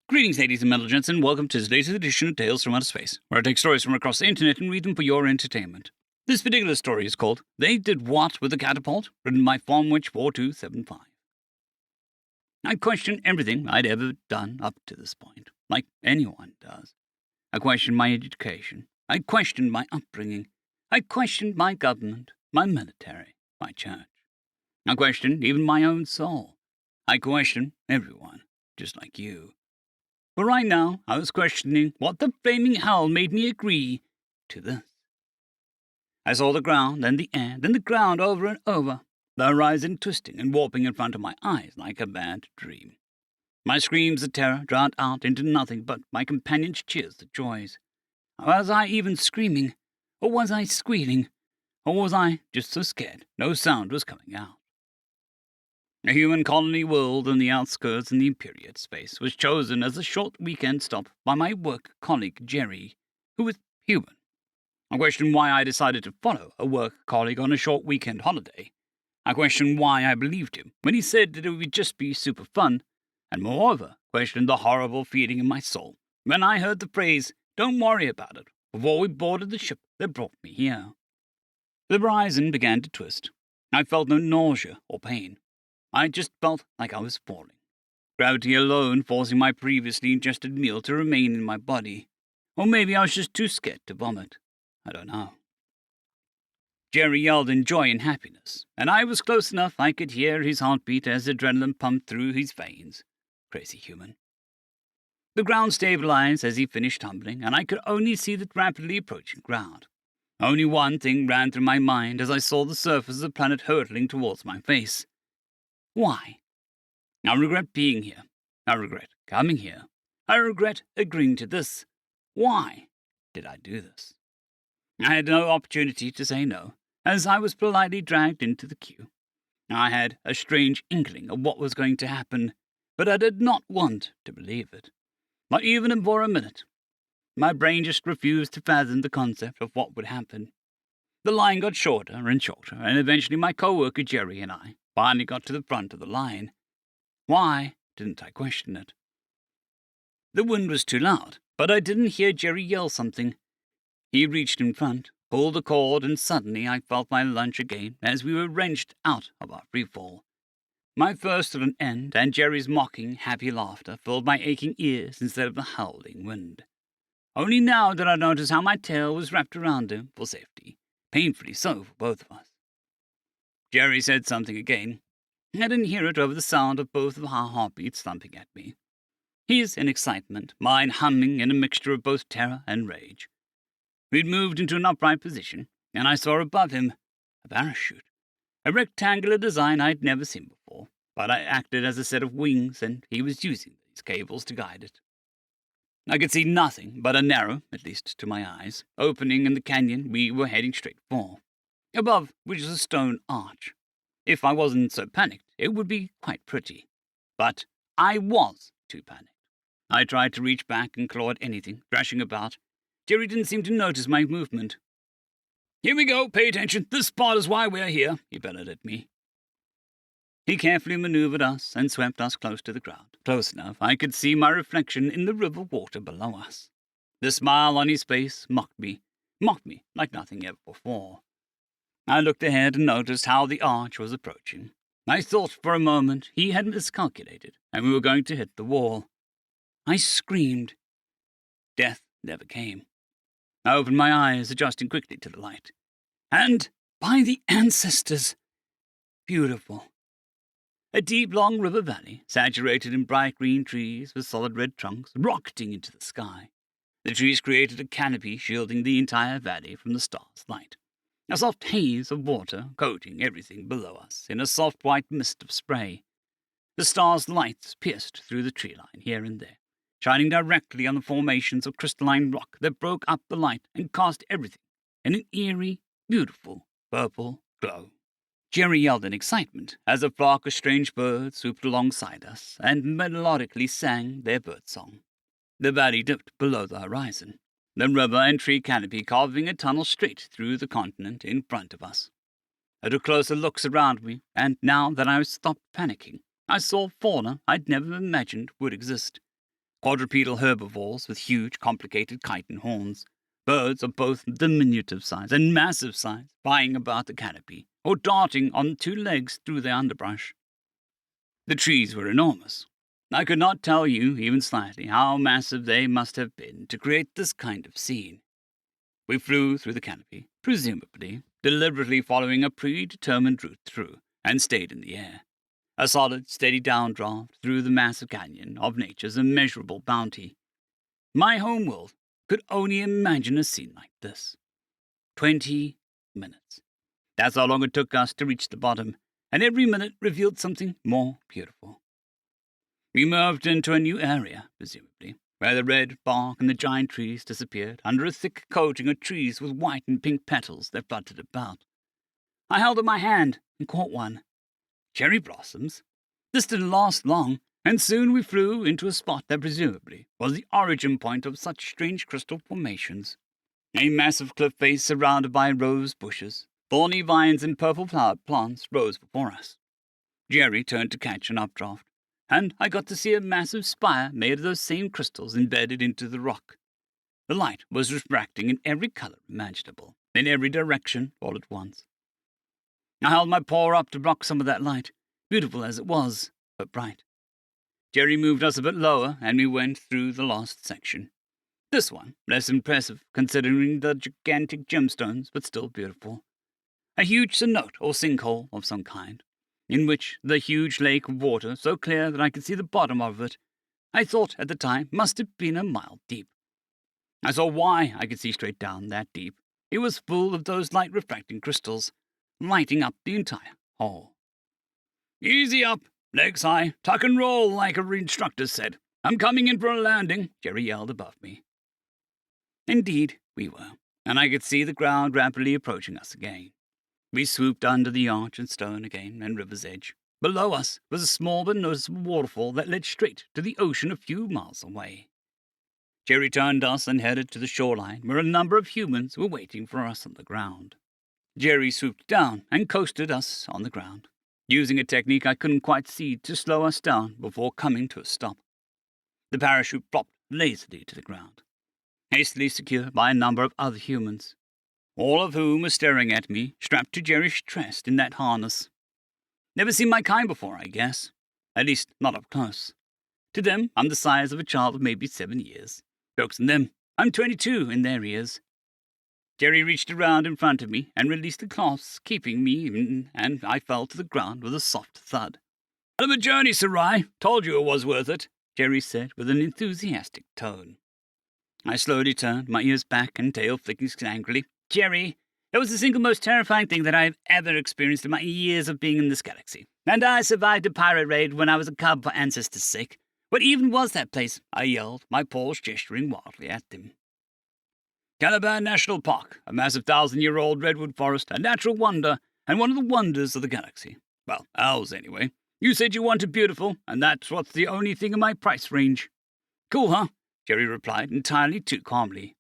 Greetings, ladies and metal gents, and welcome to this latest edition of Tales from Outer Space, where I take stories from across the internet and read them for your entertainment. This particular story is called They Did What with the Catapult, written by Farmwhich4275. I questioned everything I'd ever done up to this point, like anyone does. I questioned my education. I questioned my upbringing. I questioned my government, my military, my church. I questioned even my own soul. I questioned everyone, just like you. But right now, I was questioning what the flaming hell made me agree to this. I saw the ground, then the air, then the ground over and over, the horizon twisting and warping in front of my eyes like a bad dream. My screams of terror drowned out into nothing but my companion's cheers of joys. Was I even screaming? Or was I squealing? Or was I just so scared no sound was coming out? A human colony world on the outskirts in the Imperiate space was chosen as a short weekend stop by my work colleague Jerry, who was human. I questioned why I decided to follow a work colleague on a short weekend holiday. I questioned why I believed him when he said that it would just be super fun, and moreover, questioned the horrible feeling in my soul when I heard the phrase, "Don't worry about it," before we boarded the ship that brought me here. The horizon began to twist. I felt no nausea or pain. I just felt like I was falling. Gravity alone forcing my previously ingested meal to remain in my body. Or maybe I was just too scared to vomit. I don't know. Jerry yelled in joy and happiness, and I was close enough I could hear his heartbeat as adrenaline pumped through his veins. Crazy human. The ground stabilized as he finished tumbling, and I could only see the rapidly approaching ground. Only one thing ran through my mind as I saw the surface of the planet hurtling towards my face. Why? I regret being here. I regret coming here. I regret agreeing to this. Why did I do this? I had no opportunity to say no, as I was politely dragged into the queue. I had a strange inkling of what was going to happen, but I did not want to believe it. Not even for a minute. My brain just refused to fathom the concept of what would happen. The line got shorter and shorter, and eventually my co-worker Jerry and I finally got to the front of the line. Why didn't I question it? The wind was too loud, but I didn't hear Jerry yell something. He reached in front, pulled the cord, and suddenly I felt my lunch again as we were wrenched out of our freefall. My thirst at an end, and Jerry's mocking, happy laughter filled my aching ears instead of the howling wind. Only now did I notice how my tail was wrapped around him for safety, painfully so for both of us. Jerry said something again. I didn't hear it over the sound of both of our heartbeats thumping at me. His in excitement, mine humming in a mixture of both terror and rage. We'd moved into an upright position, and I saw above him a parachute, a rectangular design I'd never seen before, but I acted as a set of wings, and he was using these cables to guide it. I could see nothing but a narrow, at least to my eyes, opening in the canyon we were heading straight for, above which was a stone arch. If I wasn't so panicked, it would be quite pretty. But I was too panicked. I tried to reach back and claw at anything, thrashing about. Jerry didn't seem to notice my movement. "Here we go, pay attention, this spot is why we're here," he bellowed at me. He carefully maneuvered us and swept us close to the ground, close enough I could see my reflection in the river water below us. The smile on his face mocked me like nothing ever before. I looked ahead and noticed how the arch was approaching. I thought for a moment he had miscalculated, and we were going to hit the wall. I screamed. Death never came. I opened my eyes, adjusting quickly to the light. And, by the ancestors, beautiful. A deep, long river valley, saturated in bright green trees with solid red trunks, rocketing into the sky. The trees created a canopy shielding the entire valley from the star's light. A soft haze of water coating everything below us in a soft white mist of spray. The star's lights pierced through the tree line here and there, shining directly on the formations of crystalline rock that broke up the light and cast everything in an eerie, beautiful, purple glow. Jerry yelled in excitement as a flock of strange birds swooped alongside us and melodically sang their birdsong. The valley dipped below the horizon, the river and tree canopy carving a tunnel straight through the continent in front of us. I took closer looks around me, and now that I was stopped panicking, I saw fauna I'd never imagined would exist. quadrupedal herbivores with huge, complicated chitin horns, birds of both diminutive size and massive size flying about the canopy, or darting on 2 legs through the underbrush. The trees were enormous. I could not tell you, even slightly, how massive they must have been to create this kind of scene. We flew through the canopy, presumably, deliberately following a predetermined route through, and stayed in the air. A solid, steady downdraft through the massive canyon of nature's immeasurable bounty. My homeworld could only imagine a scene like this. 20 minutes. That's how long it took us to reach the bottom, and every minute revealed something more beautiful. We moved into a new area, presumably, where the red bark and the giant trees disappeared under a thick coating of trees with white and pink petals that fluttered about. I held up my hand and caught one. Cherry blossoms? This didn't last long, and soon we flew into a spot that presumably was the origin point of such strange crystal formations. A massive cliff face surrounded by rose bushes, thorny vines and purple-flowered plants rose before us. Jerry turned to catch an updraft, and I got to see a massive spire made of those same crystals embedded into the rock. The light was refracting in every color imaginable, in every direction, all at once. I held my paw up to block some of that light, beautiful as it was, but bright. Jerry moved us a bit lower, and we went through the last section. This one, less impressive, considering the gigantic gemstones, but still beautiful. A huge cenote or sinkhole of some kind, in which the huge lake of water, so clear that I could see the bottom of it, I thought at the time must have been a mile deep. I saw why I could see straight down that deep. It was full of those light-refracting crystals, lighting up the entire hole. "Easy up, legs high, tuck and roll, like our instructor said. I'm coming in for a landing," Jerry yelled above me. Indeed, we were, and I could see the ground rapidly approaching us again. We swooped under the arch and stone again and river's edge. Below us was a small but noticeable waterfall that led straight to the ocean a few miles away. Jerry turned us and headed to the shoreline, where a number of humans were waiting for us on the ground. Jerry swooped down and coasted us on the ground, using a technique I couldn't quite see to slow us down before coming to a stop. The parachute flopped lazily to the ground, hastily secured by a number of other humans, all of whom were staring at me, strapped to Jerry's chest in that harness. Never seen my kind before, I guess. At least, not up close. To them, I'm the size of a child of maybe 7 years. Jokes on them, I'm 22 in their ears. Jerry reached around in front of me and released the cloths, keeping me in, and I fell to the ground with a soft thud. "Hell of a journey, Sarai. Told you it was worth it," Jerry said with an enthusiastic tone. I slowly turned, my ears back and tail flicking angrily. "Jerry, that was the single most terrifying thing that I have ever experienced in my years of being in this galaxy. And I survived a pirate raid when I was a cub for ancestors' sake. What even was that place?" I yelled, my paws gesturing wildly at them. "Caliban National Park, a massive 1,000-year-old redwood forest, a natural wonder, and one of the wonders of the galaxy. Well, ours anyway. You said you wanted beautiful, and that's what's the only thing in my price range." "Cool, huh?" Jerry replied, entirely too calmly.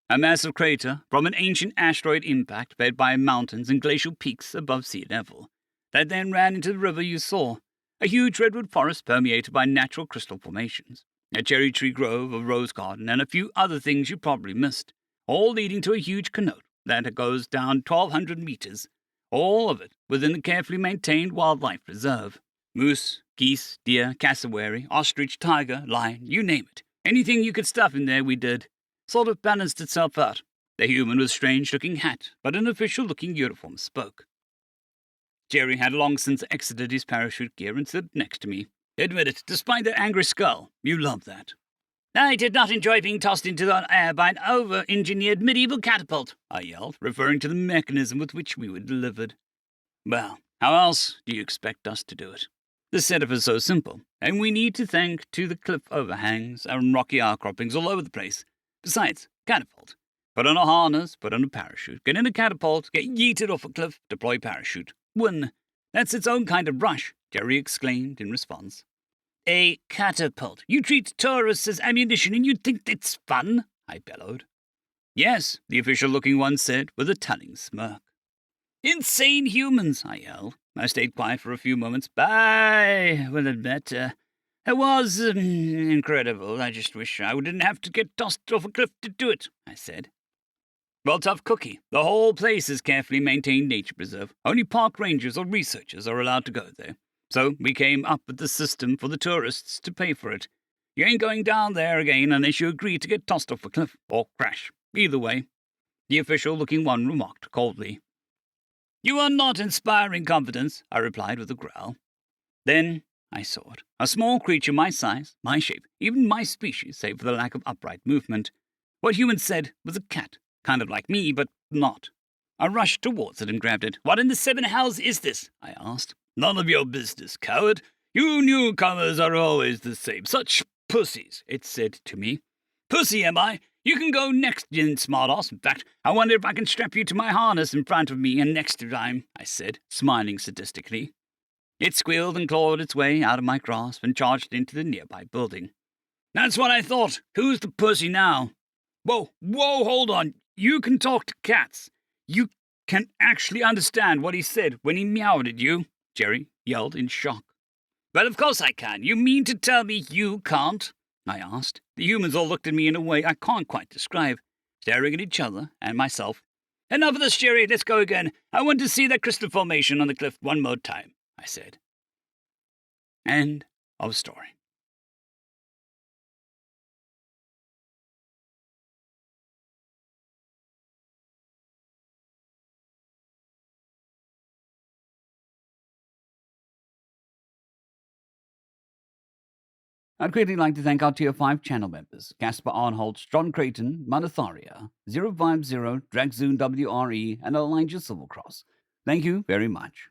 A massive crater from an ancient asteroid impact fed by mountains and glacial peaks above sea level, that then ran into the river you saw, a huge redwood forest permeated by natural crystal formations, a cherry tree grove, a rose garden, and a few other things you probably missed, all leading to a huge cenote that goes down 1,200 meters, all of it within the carefully maintained wildlife reserve. Moose, geese, deer, cassowary, ostrich, tiger, lion, you name it. Anything you could stuff in there we did. Sort of balanced itself out. The human with a strange-looking hat, but an official-looking uniform spoke. Jerry had long since exited his parachute gear and stood next to me. "Admit it, despite that angry skull, you love that." "I did not enjoy being tossed into the air by an over-engineered medieval catapult," I yelled, referring to the mechanism with which we were delivered. "Well, how else do you expect us to do it? The setup is so simple, and we need to thank to the cliff overhangs and rocky outcroppings all over the place. Besides, catapult. Put on a harness, put on a parachute, get in a catapult, get yeeted off a cliff, deploy parachute. Win. That's its own kind of rush," Jerry exclaimed in response. "A catapult. You treat tourists as ammunition and you think it's fun?" I bellowed. "Yes," the official-looking one said with a telling smirk. "Insane humans," I yelled. I stayed quiet for a few moments, but I will admit, It was incredible. I just wish I didn't have to get tossed off a cliff to do it, I said. Well, tough cookie. The whole place is carefully maintained nature preserve. Only park rangers or researchers are allowed to go there. So we came up with the system for the tourists to pay for it. You ain't going down there again unless you agree to get tossed off a cliff or crash. Either way, the official-looking one remarked coldly. You are not inspiring confidence, I replied with a growl. Then I saw it. A small creature my size, my shape, even my species, save for the lack of upright movement. What humans said was a cat, kind of like me, but not. I rushed towards it and grabbed it. What in the seven hells is this? I asked. None of your business, coward. You newcomers are always the same. Such pussies, it said to me. Pussy, am I? You can go next, you smartass. In fact, I wonder if I can strap you to my harness in front of me and next time, I said, smiling sadistically. It squealed and clawed its way out of my grasp and charged into the nearby building. That's what I thought. Who's the pussy now? Whoa, hold on. You can talk to cats. You can actually understand what he said when he meowed at you, Jerry yelled in shock. Well, of course I can. You mean to tell me you can't? I asked. The humans all looked at me in a way I can't quite describe, staring at each other and myself. Enough of this, Jerry. Let's go again. I want to see that crystal formation on the cliff one more time, I said. End of story. I'd greatly like to thank our Tier 5 channel members, Casper Arnholtz, John Creighton, Manatharia, 050, Dragzoon WRE, and Elijah Silvercross. Thank you very much.